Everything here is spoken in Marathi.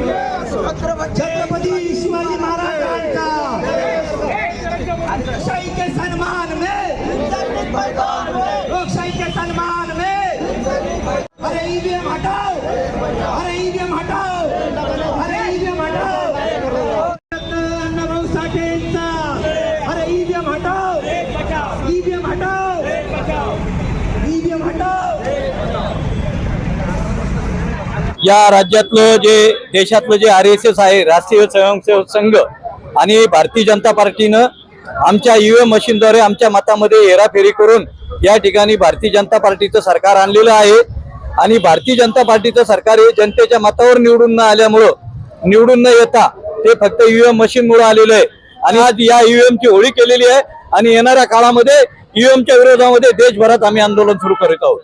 छत्रपति शिवाजी महाराजांचा लोकशाही के सम्मान में, लोकशाही के सम्मान में। अरे ईवीएम हटाओ, अरे ईवीएम हटाओ, अरे ईवीएम हटाओ। अण्णाभाऊ साठेंचा अरे ईवीएम हटाओ, ईवीएम हटाओ, ईवीएम हटाओ। या राज्यातलं जे देशातलं जे RSS आहे, राष्ट्रीय स्वयंसेवक संघ आणि भारतीय जनता पार्टीनं आमच्या ईव्हीएम मशीनद्वारे आमच्या मतामध्ये हेराफेरी करून या ठिकाणी भारतीय जनता पार्टीचं सरकार आणलेलं आहे। आणि भारतीय जनता पार्टीचं सरकार हे जनतेच्या मतावर निवडून न आल्यामुळं, निवडून न येता ते फक्त ईव्हीएम मशीनमुळे आलेलं आहे। आणि आज या ईव्हीएमची होळी केलेली आहे आणि येणाऱ्या काळामध्ये ईव्हीएमच्या विरोधामध्ये देशभरात आम्ही आंदोलन सुरू करीत आहोत।